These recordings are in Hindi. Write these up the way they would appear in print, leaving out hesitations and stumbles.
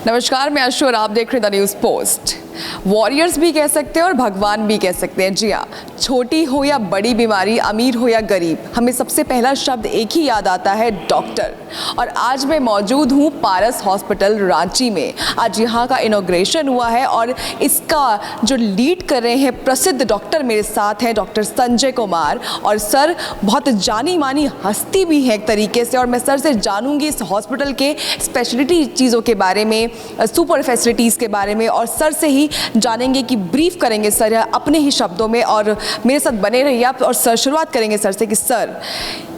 नमस्कार, मैं अशु और आप देख रहे हैं द न्यूज़ पोस्ट। वॉरियर्स भी कह सकते हैं और भगवान भी कह सकते हैं। जी हाँ, छोटी हो या बड़ी बीमारी, अमीर हो या गरीब, हमें सबसे पहला शब्द एक ही याद आता है, डॉक्टर। और आज मैं मौजूद हूँ पारस हॉस्पिटल रांची में। आज यहाँ का इनॉग्रेशन हुआ है और इसका जो लीड कर रहे हैं प्रसिद्ध डॉक्टर मेरे साथ हैं, डॉक्टर संजय कुमार। और सर बहुत जानी मानी हस्ती भी है एक तरीके से, और मैं सर से जानूंगी इस हॉस्पिटल के स्पेशलिटी चीज़ों के बारे में, सुपर फैसिलिटीज़ के बारे में, और सर से ही जानेंगे कि ब्रीफ करेंगे सर अपने ही शब्दों में। और मेरे साथ बने रहिए आप। और सर शुरुआत करेंगे सर से कि सर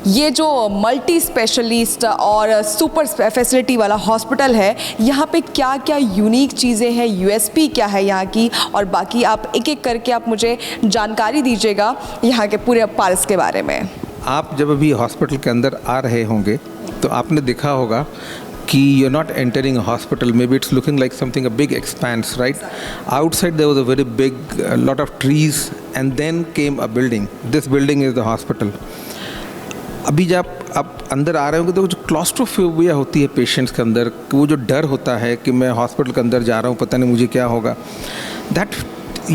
ये जो मल्टी स्पेशलिस्ट और सुपर फैसिलिटी वाला हॉस्पिटल है, यहाँ पे क्या क्या यूनिक चीज़ें हैं, यूएसपी क्या है यहाँ की, और बाकी आप एक एक करके आप मुझे जानकारी दीजिएगा यहाँ के पूरे पारस के बारे में। आप जब अभी हॉस्पिटल के अंदर आ रहे होंगे तो आपने देखा होगा कि you're not entering a hospital. Maybe it's looking like something, a big expanse, right? Outside there was a very big lot of trees, and then came a building. This building is the hospital. अभी जब आप अंदर आ रहे होंगे तो जो क्लॉस्ट्रोफोबिया होती है पेशेंट्स के अंदर, वो जो डर होता है कि मैं हॉस्पिटल के अंदर जा रहा हूँ, पता नहीं मुझे क्या होगा, that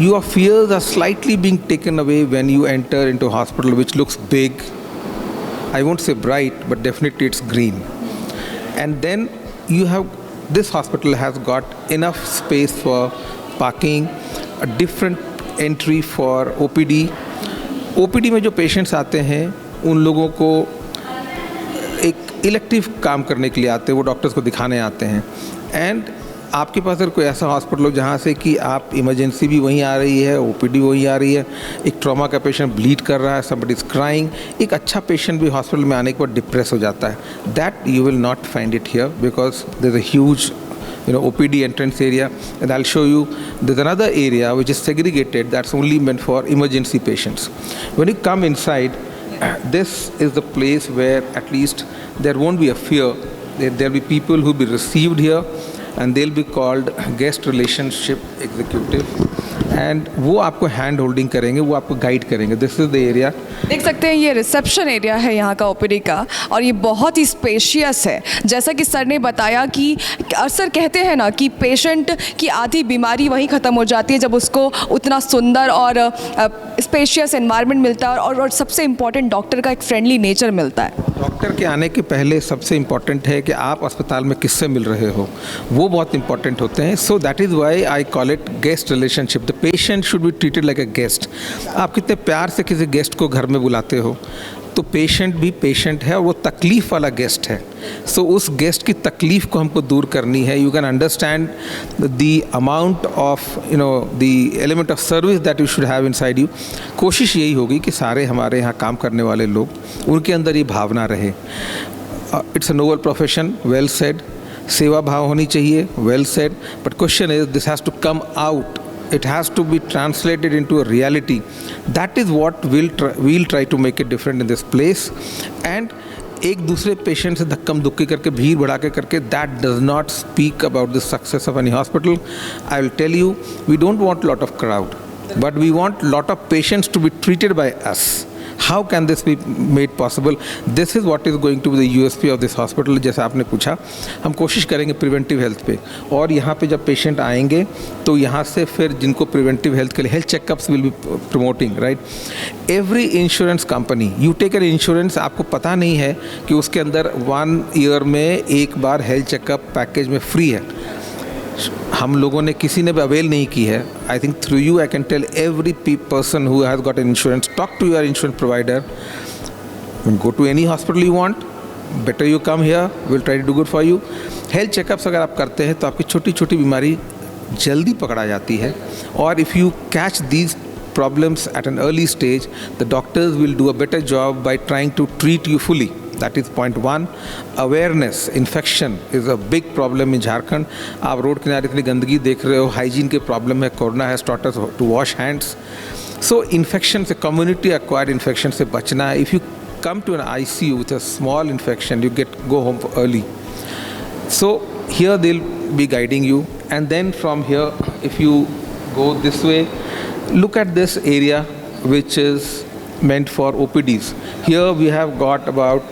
your fears are slightly being taken away when you enter into a hospital which looks big. I won't say bright, but definitely it's green. And then you have, this hospital has got enough space for parking, a different entry for OPD. OPD में जो पेशेंट्स आते हैं उन लोगों को एक इलेक्टिव काम करने के लिए आते हैं, वो डॉक्टर्स को दिखाने आते हैं। एंड आपके पास अगर कोई ऐसा हॉस्पिटल हो जहाँ से कि आप इमरजेंसी भी वहीं आ रही है, ओपीडी वहीं आ रही है, एक ट्रॉमा का पेशेंट ब्लीड कर रहा है, समबडी इज क्राइंग, एक अच्छा पेशेंट भी हॉस्पिटल में आने के बाद डिप्रेस हो जाता है, that you will not find it here because there is a huge OPD entrance area, and I'll show you there's another area which is segregated that's only meant for emergency patients. When you come inside, this is the place where at least there won't be a fear. There'll be people who will be received here and they'll be called guest relationship executive, and वो आपको हैंड होल्डिंग करेंगे, वो आपको गाइड करेंगे। This is the area. देख सकते हैं ये रिसेप्शन एरिया है यहाँ का ओपीडी का, और ये बहुत ही स्पेशियस है। जैसा कि सर ने बताया कि अक्सर कहते हैं ना कि पेशेंट की आधी बीमारी वहीं ख़त्म हो जाती है जब उसको उतना सुंदर और स्पेशियस एनवायरनमेंट मिलता है, और सबसे इम्पॉर्टेंट डॉक्टर का एक फ्रेंडली नेचर मिलता है। डॉक्टर के आने के पहले सबसे इम्पॉर्टेंट है कि आप अस्पताल में किससे मिल रहे हो, वो बहुत इंपॉर्टेंट होते हैं। सो that is why I call it guest relationship. The patient should be treated like a guest. आप कितने प्यार से किसी गेस्ट को घर में बुलाते हो, तो पेशेंट भी पेशेंट है और वो तकलीफ़ वाला गेस्ट है। सो उस गेस्ट की तकलीफ़ को हमको दूर करनी है। You can understand the amount of the element of service that you should have inside you. कोशिश यही होगी कि सारे हमारे यहाँ काम करने वाले लोग, उनके अंदर ये भावना रहे। It's a noble profession, well said. सेवा भाव होनी चाहिए, well said, but question is this has to come out. It has to be translated into a reality. That is what we'll try to make it different in this place. And एक दूसरे पेशेंट से धक्कम धुक्की करके, भीड़ बढ़ा के करके, that does not speak about the success of any hospital. I will tell you, we don't want lot of crowd, but we want lot of patients to be treated by us. How can this be made possible? This is what is going to be the USP of this hospital. जैसा आपने पूछा, हम कोशिश करेंगे प्रिवेंटिव हेल्थ पे, और यहाँ पे जब पेशेंट आएंगे तो यहाँ से फिर जिनको प्रिवेंटिव हेल्थ के लिए health checkups will be promoting, right. Every insurance company, you take an insurance, आपको पता नहीं है कि उसके अंदर 1 ईयर में एक बार हेल्थ चेकअप पैकेज में फ्री है। हम लोगों ने, किसी ने भी अवेल नहीं की है। I think through you I can tell every person who has got an insurance, talk to your insurance provider, go to any hospital you want, better you come here, will try to do good for you. Health checkups अगर आप करते हैं तो आपकी छोटी छोटी बीमारी जल्दी पकड़ा जाती है, और if you catch these problems at an early stage, the doctors will do a better job by trying to treat you fully. That is point 1. Awareness, infection is a big problem in Jharkhand. आप रोड किनारे इतनी गंदगी देख रहे हो, हाइजीन के प्रॉब्लम है, corona has taught us to wash hands. So infection से, community acquired infection से बचना है। If you come to an ICU with a small infection, you go home early. So here they'll be guiding you, and then from here, if you go this way, look at this area which is meant for OPDs. Here we have got about,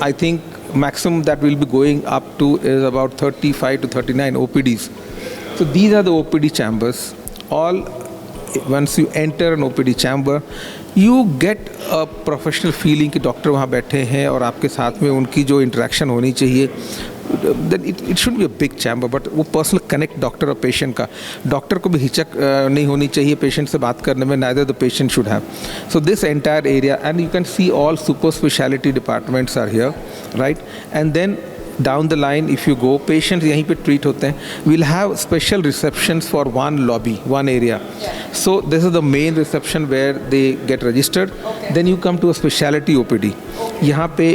I think, maximum that we'll be going up to is about 35 to 39 OPDs. So these are the OPD chambers. All once you enter an OPD chamber, you get a professional feeling कि डॉक्टर वहाँ बैठे हैं और आपके साथ में उनकी जो इंटरेक्शन होनी चाहिए. Then it should be a big chamber, but वो पर्सनल कनेक्ट डॉक्टर और पेशेंट का, डॉक्टर को भी हिचक नहीं होनी चाहिए पेशेंट से बात करने में, neither the patient should have. So this entire area, and you can see all super specialty departments are here, right? And then down the line, if you go, patients यहीं पे treat होते हैं. We'll have special receptions for one lobby, one area. So this is the main reception where they get registered. Then you come to a specialty OPD. यहाँ पे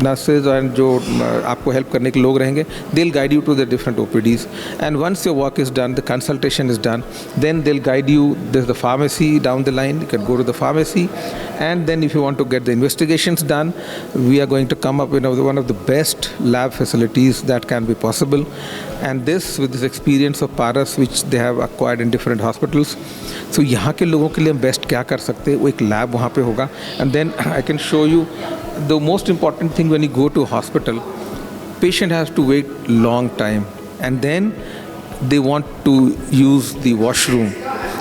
nurses and जो आपको help करने के लोग रहेंगे, they'll guide you to the different OPDs. And once your work is done, the consultation is done, then they'll guide you. There's the pharmacy down the line. You can go to the pharmacy. And then if you want to get the investigations done, we are going to come up with one of the best lab facilities that can be possible. And this, with this experience of Paras, which they have acquired in different hospitals. So यहाँ के लोगों के लिए हम बेस्ट क्या कर सकते हैं, वो एक लैब वहाँ पे होगा. And then I can show you the most important thing when you go to a hospital, patient has to wait long time. And then they want to use the washroom.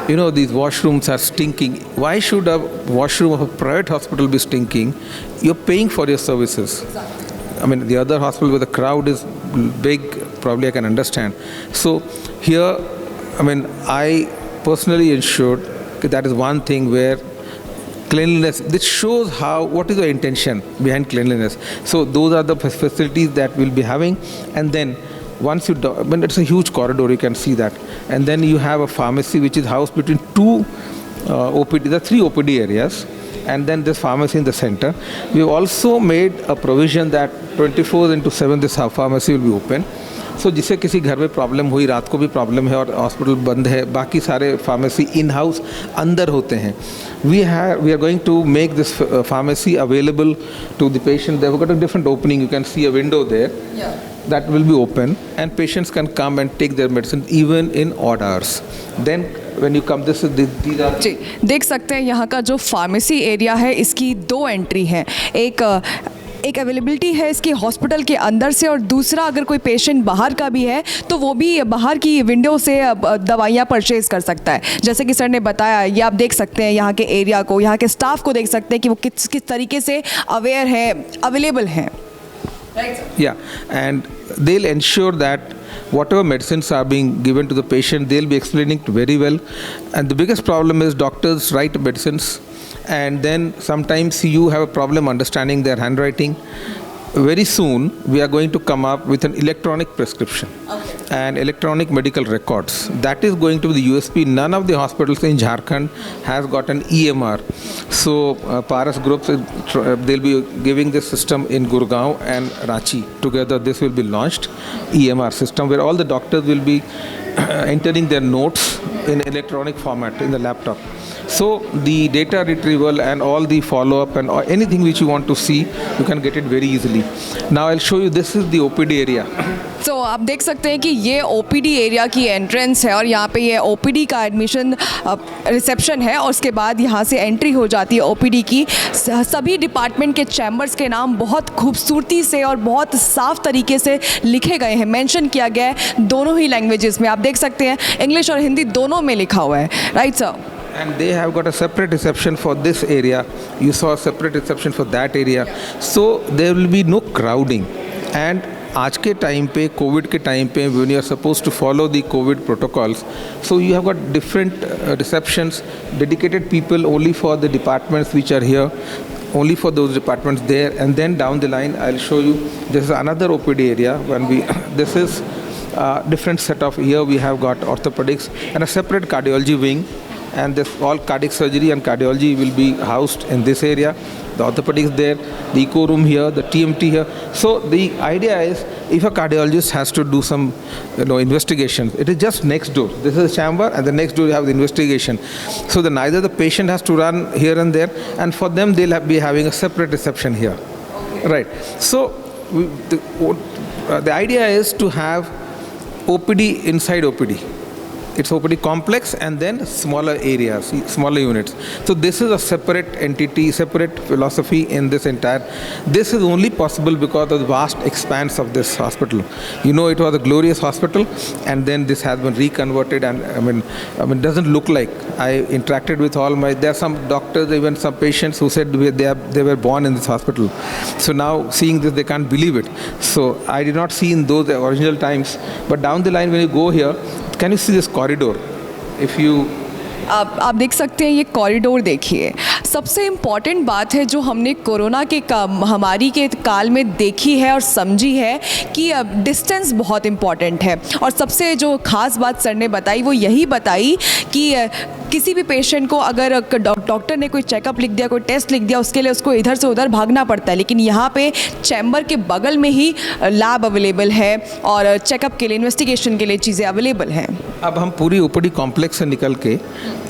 You know, these washrooms are stinking. Why should a washroom of a private hospital be stinking? You're paying for your services. I mean, the other hospital where the crowd is big, probably I can understand. So here, I mean, I personally ensured that is one thing where cleanliness, this shows what is the intention behind cleanliness. So those are the facilities that we'll be having. And then once you, I mean, it's a huge corridor, you can see that. And then you have a pharmacy which is housed between two OPD, there are three OPD areas. And then this pharmacy in the center. We've also made a provision that 24/7 this pharmacy will be open. So जिसे किसी घर में प्रॉब्लम हुई, रात को भी प्रॉब्लम है और हॉस्पिटल बंद है, बाकी सारे फार्मेसी इन हाउस अंदर होते हैं. We are going to make this pharmacy available to the patient. They've got a different opening. You can see a window there. Yeah. That will be open, and patients can come and take their medicine even in odd hours. Then when you come, these are. जी, देख सकते हैं यहाँ का जो फार्मेसी एरिया है, इसकी दो एंट्री हैं. एक अवेलेबिलिटी है इसकी हॉस्पिटल के अंदर से, और दूसरा अगर कोई पेशेंट बाहर का भी है तो वो भी बाहर की विंडो से दवाइयाँ परचेज़ कर सकता है. जैसे कि सर ने बताया, ये आप देख सकते हैं यहाँ के एरिया को, यहाँ के स्टाफ को देख सकते हैं कि वो किस तरीके से अवेयर है, अवेलेबल हैं. Yeah, and they'll ensure that whatever medicines are being given to the patient, they'll be explaining it very well. And the biggest problem is doctors write medicines, and then sometimes you have a problem understanding their handwriting. Very soon we are going to come up with an electronic prescription and electronic medical records. That is going to be the USP. None of the hospitals in Jharkhand has got an EMR. So Paras groups, they'll be giving this system in Gurgaon and Ranchi. Together this will be launched, EMR system, where all the doctors will be entering their notes in electronic format in the laptop. So the data retrieval and all the follow-up and anything which you want to see, you can get it very easily. Now I'll show you, this is the OPD area. तो आप देख सकते हैं कि ये OPD एरिया की एंट्रेंस है, और यहाँ पे ये OPD का एडमिशन रिसेप्शन है, और उसके बाद यहाँ से एंट्री हो जाती है OPD की. सभी डिपार्टमेंट के चैम्बर्स के नाम बहुत खूबसूरती से और बहुत साफ तरीके से लिखे गए हैं, मेंशन किया गया है दोनों ही लैंग्वेजेस में. आप देख सकते हैं इंग्लिश और हिंदी दोनों में लिखा हुआ है. Right sir? And they have got a separate reception for this area. You saw a separate reception for that area. So there will be no crowding. And आज के टाइम पे, कोविड के टाइम पे, when you are supposed to follow the COVID protocols, so you have got different receptions, dedicated people only for the departments which are here, only for those departments there. And then down the line, I'll show you, this is another OPD area. This is different set of, here we have got orthopedics and a separate cardiology wing. And this all cardiac surgery and cardiology will be housed in this area. The orthopedics there, the echo room here, the TMT here. So the idea is, if a cardiologist has to do some, investigation, it is just next door. This is a chamber, and the next door you have the investigation. So neither the patient has to run here and there, and for them they'll be having a separate reception here. Okay. Right. So the idea is to have OPD inside OPD. it's OPD complex and then smaller areas, smaller units. So this is a separate entity, separate philosophy in this entire. This is only possible because of the vast expanse of this hospital. You know, it was a glorious hospital, and then this has been reconverted, and I mean, it doesn't look like. I interacted with all my. There are some doctors, even some patients who said they were born in this hospital. So now seeing this, they can't believe it. So I did not see in those original times, but down the line when you go here, can you see this corridor? If you आप देख सकते हैं ये कॉरिडोर देखिए। सबसे इम्पॉर्टेंट बात है जो हमने कोरोना के महामारी के काल में देखी है और समझी है कि डिस्टेंस बहुत इम्पॉर्टेंट है। और सबसे जो ख़ास बात सर ने बताई वो यही बताई कि किसी भी पेशेंट को अगर डॉक्टर ने कोई चेकअप लिख दिया, कोई टेस्ट लिख दिया, उसके लिए उसको इधर से उधर भागना पड़ता है, लेकिन यहाँ पे चैम्बर के बगल में ही लैब अवेलेबल है और चेकअप के लिए, इन्वेस्टिगेशन के लिए चीज़ें अवेलेबल हैं। अब हम पूरी ओपीडी कॉम्प्लेक्स से निकल के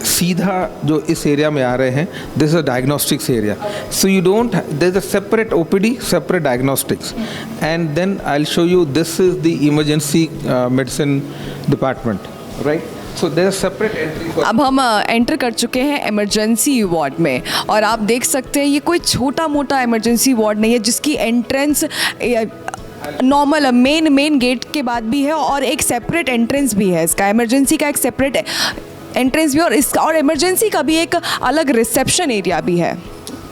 सीधा जो इस एरिया में आ रहे हैं, this is a diagnostics area. So you don't, there is a separate OPD, separate diagnostics, and then I will show you this is the emergency medicine department, right. So there is separate entry for. अब हम एंटर कर चुके हैं इमरजेंसी वार्ड में और आप देख सकते हैं ये कोई छोटा मोटा इमरजेंसी वार्ड नहीं है जिसकी एंट्रेंस नॉर्मल मेन गेट के बाद भी है और एक सेपरेट एंट्रेंस भी है। इसका इमरजेंसी का एक सेपरेट एंट्रेंस भी और इमरजेंसी का भी एक अलग रिसेप्शन एरिया भी है।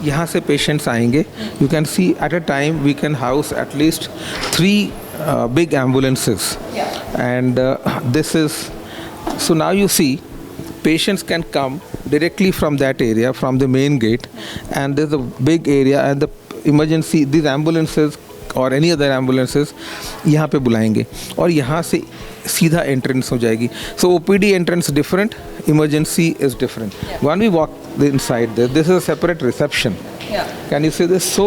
यहाँ से पेशेंट्स आएंगे। You can see at a time we can house at least 3 big ambulances, and this is. So now you see, patients can come directly from that area, from the main gate, and there's a big area, and the emergency, these ambulances or any other ambulances यहाँ पे बुलाएंगे और यहाँ से सीधा entrance हो जाएगी. So OPD entrance different, emergency is different. When we walk inside this is a separate reception. Can you see this? So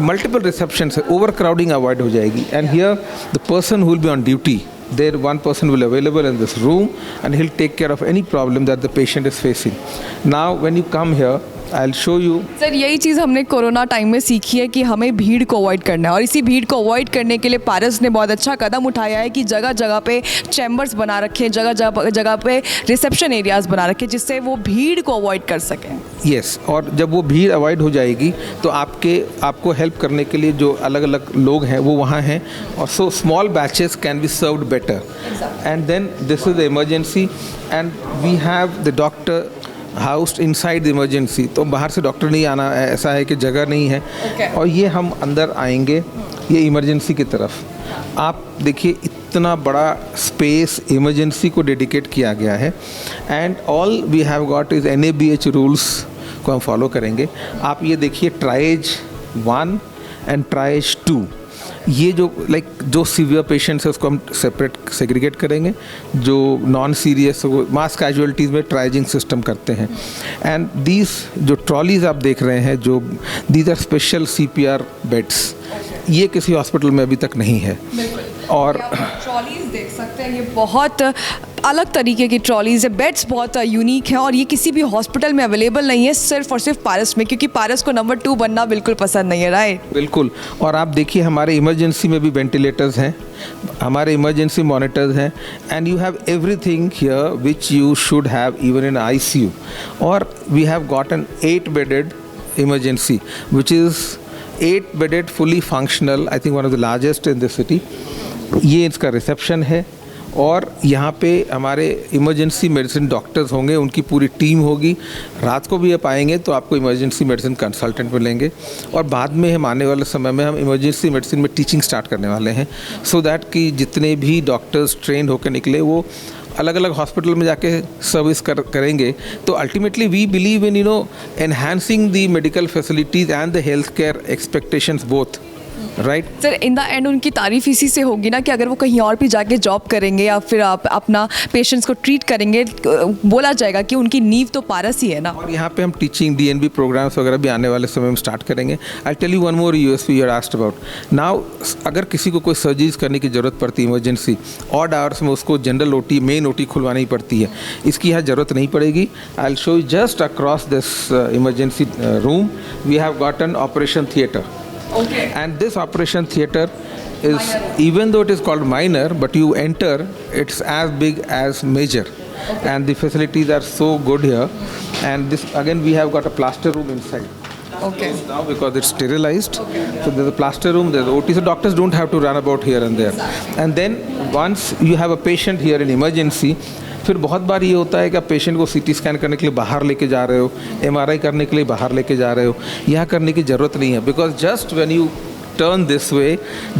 multiple receptions, overcrowding avoid हो जाएगी, and here the person who will be on duty, there one person will available in this room and he'll take care of any problem that the patient is facing. Now when you come here, I'll show you. Sir यही चीज़ हमने कोरोना टाइम में सीखी है कि हमें भीड़ को अवॉइड करना है और इसी भीड़ को अवॉइड करने के लिए पारस ने बहुत अच्छा कदम उठाया है कि जगह जगह पे चैम्बर्स बना रखे हैं, जगह जगह पे रिसेप्शन एरियाज बना रखे हैं जिससे वो भीड़ को अवॉइड कर सकें। Yes, और जब वो भीड़ अवॉइड हो जाएगी तो आपको हेल्प करने के लिए जो अलग अलग लोग हैं वो वहाँ हैं और so small batches can be served better, and then this is the emergency and we have the doctor housed inside the emergency. तो बाहर से डॉक्टर नहीं आना, ऐसा है कि जगह नहीं है। और ये हम अंदर आएंगे ये इमरजेंसी की तरफ। आप देखिए इतना बड़ा स्पेस इमरजेंसी को डेडिकेट किया गया है, and all we have got is NABH rules को हम फॉलो करेंगे। आप ये देखिए ट्राइज 1 एंड ट्राइज 2, ये जो सीवियर पेशेंट्स है उसको हम सेपरेट सेग्रीगेट करेंगे, जो नॉन सीरियस मास कैजुअलिटीज़ में ट्राइजिंग सिस्टम करते हैं। एंड दीज जो ट्रॉलीज आप देख रहे हैं, जो these are special CPR beds, ये किसी हॉस्पिटल में अभी तक नहीं है। और ट्रॉलीज देख सकते हैं, ये बहुत अलग तरीके की ट्रॉलीज है, बेड्स बहुत यूनिक है और ये किसी भी हॉस्पिटल में अवेलेबल नहीं है, सिर्फ और सिर्फ पारस में, क्योंकि पारस को नंबर 2 बनना बिल्कुल पसंद नहीं है। राइट, बिल्कुल। और आप देखिए हमारे इमरजेंसी में भी वेंटिलेटर्स हैं, हमारे इमरजेंसी मॉनिटर्स हैं, and you have everything here which you should have even in ICU। और we have got an 8-bedded emergency which is 8-bedded fully functional, I think one of the largest in the city। ये इसका रिसेप्शन है और यहाँ पे हमारे इमरजेंसी मेडिसिन डॉक्टर्स होंगे, उनकी पूरी टीम होगी। रात को भी आप आएंगे तो आपको इमरजेंसी मेडिसिन कंसल्टेंट मिलेंगे, और बाद में हम आने वाले समय में हम इमरजेंसी मेडिसिन में टीचिंग स्टार्ट करने वाले हैं, सो दैट कि जितने भी डॉक्टर्स ट्रेंड होकर निकले वो अलग अलग हॉस्पिटल में जाके सर्विस करेंगे। तो ultimately we believe in enhancing the medical facilities and the health care expectations both. Right sir, in the end उनकी तारीफ इसी से होगी ना कि अगर वो कहीं और भी जाके जॉब करेंगे या फिर आप अपना पेशेंट्स को ट्रीट करेंगे, बोला जाएगा कि उनकी नींव तो पारस ही है ना। और यहाँ पे हम टीचिंग DNB प्रोग्राम्स वगैरह भी आने वाले समय में स्टार्ट करेंगे। I tell you one more USP you are asked about now. अगर किसी को कोई सर्जरीज करने की ज़रूरत पड़ती है इमरजेंसी, ऑड आवर्स में उसको जनरल OT मेन OT खुलवानी पड़ती है, इसकी यहाँ ज़रूरत नहीं पड़ेगी। I will show you just across this emergency room we have got an operation theatre. Okay. And this operation theater is, even though it is called minor, but you enter, it's as big as major. and the facilities are so good here. And this again, we have got a plaster room inside. Okay. Now because it's sterilized, so there's a plaster room, there's OT, so doctors don't have to run about here and there. And then once you have a patient here in emergency, फिर बहुत बार ये होता है कि आप पेशेंट को सीटी स्कैन करने के लिए बाहर लेके जा रहे हो, एमआरआई करने के लिए बाहर लेके जा रहे हो, यहाँ करने की ज़रूरत नहीं है, because just when you turn this way,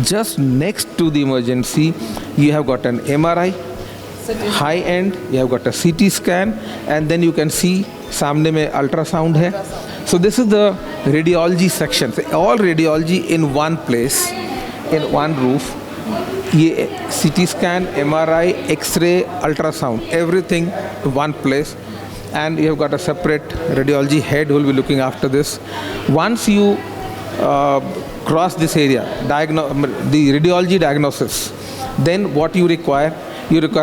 just next to the emergency, you have got an MRI, high end, you have got a CT scan, and then you can see सामने में ultrasound है. So this is the radiology section. So all radiology in one place, in one roof. ये CT scan, MRI, X-ray, ultrasound, everything in one place. And you have got a separate radiology head who will be looking after this. Once you cross this area, the radiology diagnosis, then what you require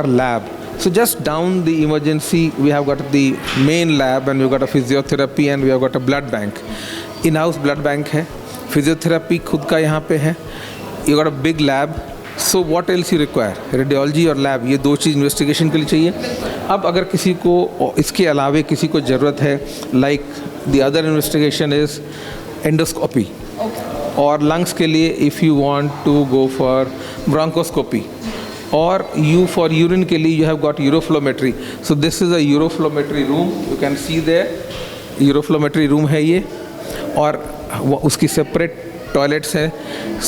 lab. So just down the emergency, we have got the main lab, and we've got a physiotherapy, and we have got a blood bank. In-house blood bank है, physiotherapy खुद का यहाँ पे है, you got a big lab. So what else you require? Radiology और लैब, ये दो चीज़ इन्वेस्टिगेशन के लिए चाहिए. अब अगर किसी को इसके अलावे किसी को ज़रूरत है, like the other investigation is endoscopy, और लंग्स के लिए if you want to go for bronchoscopy, और यू फॉर यूरिन के लिए you have got uroflowmetry. So this is a uroflowmetry room, you can see there, uroflowmetry room है ये, और उसकी सेपरेट टॉयलेट्स है.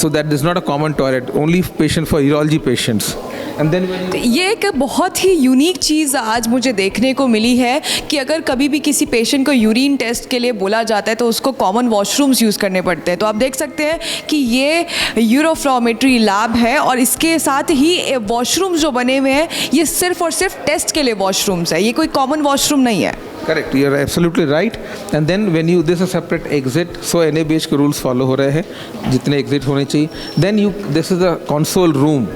So that is not a common toilet, only patient for urology patients. And then ये एक बहुत ही यूनिक चीज़ आज मुझे देखने को मिली है कि अगर कभी भी किसी पेशेंट को यूरिन टेस्ट के लिए बोला जाता है तो उसको कॉमन वॉशरूम्स यूज़ करने पड़ते हैं. तो आप देख सकते हैं कि ये यूरोफ्लोमेट्री लैब है, और इसके साथ ही वॉशरूम्स जो बने हुए हैं ये सिर्फ और सिर्फ टेस्ट के लिए वॉशरूम्स है, ये कोई कॉमन वॉशरूम नहीं है. Correct, you are absolutely right. And then when you this a separate exit, so NABH के रूल्स फॉलो हो रहे हैं, जितने एग्जिट होने चाहिए. Then you this is a console room,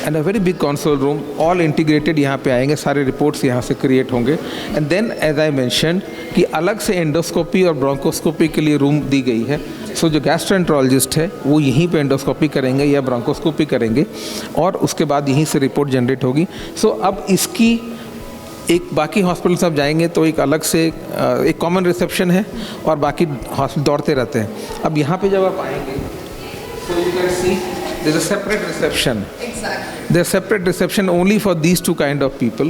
and a very big console room, all integrated. यहाँ पे आएंगे, सारे रिपोर्ट्स यहाँ से क्रिएट होंगे. And then as I mention कि अलग से एंडोस्कोपी और ब्रोंकोस्कोपी के लिए रूम दी गई है. सो जो गैस्ट्रोएंट्रोलॉजिस्ट है वो यहीं पे एंडोस्कोपी करेंगे या ब्रोंकोस्कोपी करेंगे, और उसके बाद यहीं से रिपोर्ट जनरेट होगी. सो अब इसकी एक बाकी हॉस्पिटल सब जाएंगे तो एक अलग से एक कॉमन रिसेप्शन है, और बाकी हॉस्पिटल दौड़ते रहते हैं. अब यहाँ पे जब आप आएंगे, so you can see there's a separate reception. Exactly. There's separate reception only for these two kind of people,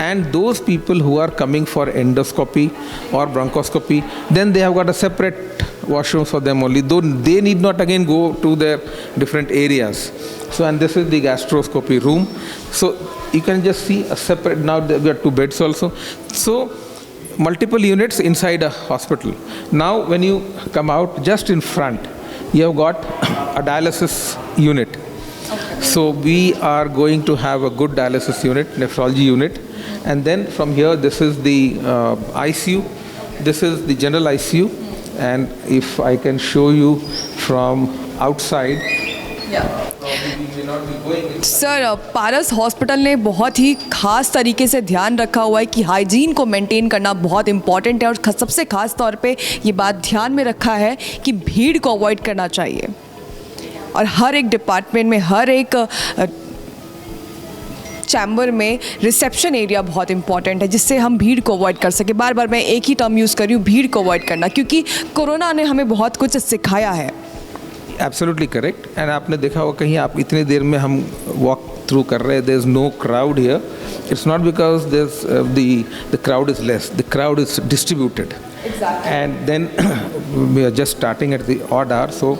and those people who are coming for endoscopy or bronchoscopy, then they have got a separate washrooms for them only, though they need not again go to their different areas. So, and this is the gastroscopy room. So you can just see a separate, now we have two beds also. So multiple units inside a hospital. Now when you come out, just in front you have got a dialysis unit. Okay. So we are going to have a good dialysis unit, nephrology unit, and then from here this is the ICU, this is the general ICU, and if I can show you from outside. Yeah. Sir, Paras hospital ने बहुत ही ख़ास तरीके से ध्यान रखा हुआ है कि हाइजीन को मेंटेन करना बहुत इम्पॉर्टेंट है, और सबसे ख़ास तौर पे ये बात ध्यान में रखा है कि भीड़ को अवॉइड करना चाहिए. और हर एक डिपार्टमेंट में, हर एक चैम्बर में रिसेप्शन एरिया बहुत इंपॉर्टेंट है, जिससे हम भीड़ को अवॉइड कर सके. बार बार मैं एक ही टर्म यूज़ कर रही हूँ, भीड़ को अवॉइड करना, क्योंकि कोरोना ने हमें बहुत कुछ सिखाया है. Absolutely correct. एंड आपने देखा होगा कहीं आप इतनी देर में हम वॉक थ्रू कर रहे हैं, there is no crowd here. It's not because there the crowd is less, the crowd is distributed. And then we are just starting at the odd hour. So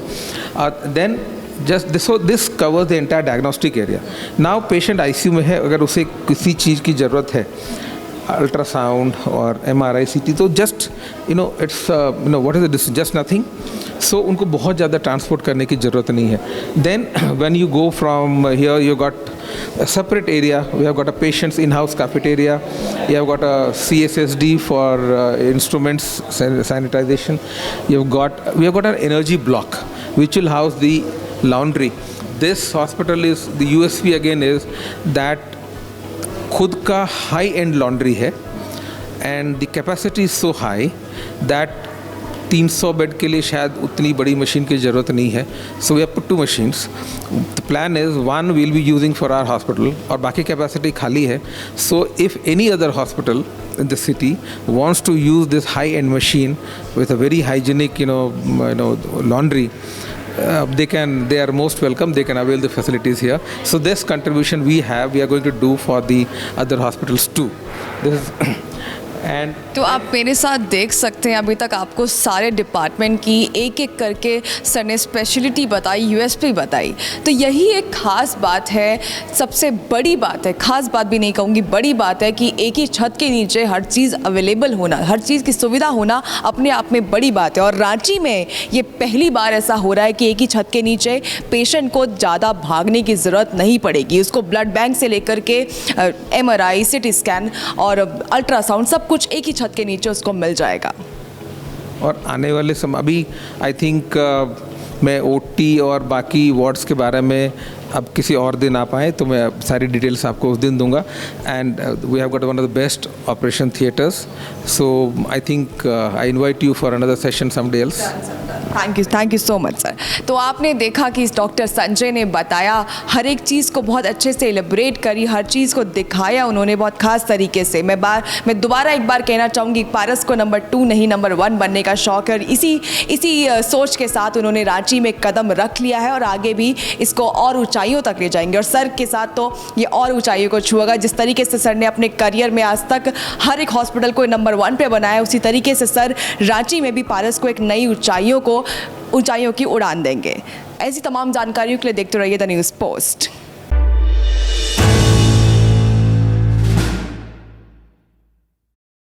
then just this, so this covers the entire diagnostic area. Now patient ICU में है, अगर उसे किसी चीज़ की ज़रूरत है, अल्ट्रासाउंड और MRI CT, तो just it's what is this, just nothing. So उनको बहुत ज़्यादा ट्रांसपोर्ट करने की ज़रूरत नहीं है. Then when you go from here, you got a separate area. We have got a patient's in-house cafeteria. You have got a CSSD for instruments sanitization. We have got an energy block which will house the laundry. This hospital is, the USP again is that खुद का high end laundry है, and the capacity is so high that 300 bed के लिए शायद उतनी बड़ी मशीन की ज़रूरत नहीं है. So we have put 2 machines. The plan is 1 we'll be using for our hospital और बाकी कैपेसिटी खाली है. So if any other hospital in the city wants to use this high-end machine with a very hygienic, laundry, they are most welcome. They can avail the facilities here. So this contribution we are going to do for the other hospitals too. This is and तो आप मेरे साथ देख सकते हैं अभी तक आपको सारे डिपार्टमेंट की एक एक करके सर ने स्पेशलिटी बताई, यूएसपी बताई. तो यही एक ख़ास बात है, सबसे बड़ी बात है, ख़ास बात भी नहीं कहूँगी, बड़ी बात है कि एक ही छत के नीचे हर चीज़ अवेलेबल होना, हर चीज़ की सुविधा होना अपने आप में बड़ी बात है. और रांची में ये पहली बार ऐसा हो रहा है कि एक ही छत के नीचे पेशेंट को ज़्यादा भागने की ज़रूरत नहीं पड़ेगी. उसको ब्लड बैंक से लेकर के MRI, CT स्कैन और अल्ट्रासाउंड सब कुछ एक ही छत के नीचे उसको मिल जाएगा. और आने वाले समय अभी आई थिंक मैं OT और बाकी वार्ड्स के बारे में अब किसी और दिन आ पाए तो मैं सारी डिटेल्स आपको उस दिन दूंगा. And we have got one of the best operation theatres. So I think I invite you for another session someday else. Thank you so much sir. तो आपने देखा कि डॉक्टर संजय ने बताया, हर एक चीज़ को बहुत अच्छे से एलिब्रेट करी, हर चीज़ को दिखाया उन्होंने बहुत ख़ास तरीके से. मैं दोबारा एक बार कहना चाहूँगी, पारस को नंबर 2 नहीं नंबर 1 बनने का शौक़ है. इसी सोच के साथ उन्होंने रांची में कदम रख लिया है और आगे भी इसको और ऊंचाइयों तक ले जाएंगे. और सर के साथ तो ये और ऊंचाइयों को छुएगा. जिस तरीके से सर ने अपने करियर में आज तक हर एक हॉस्पिटल को नंबर 1 पे बनाया, उसी तरीके से सर रांची में भी पारस को एक नई ऊंचाइयों की उड़ान देंगे. ऐसी तमाम जानकारियों के लिए देखते रहिए द न्यूज़ पोस्ट.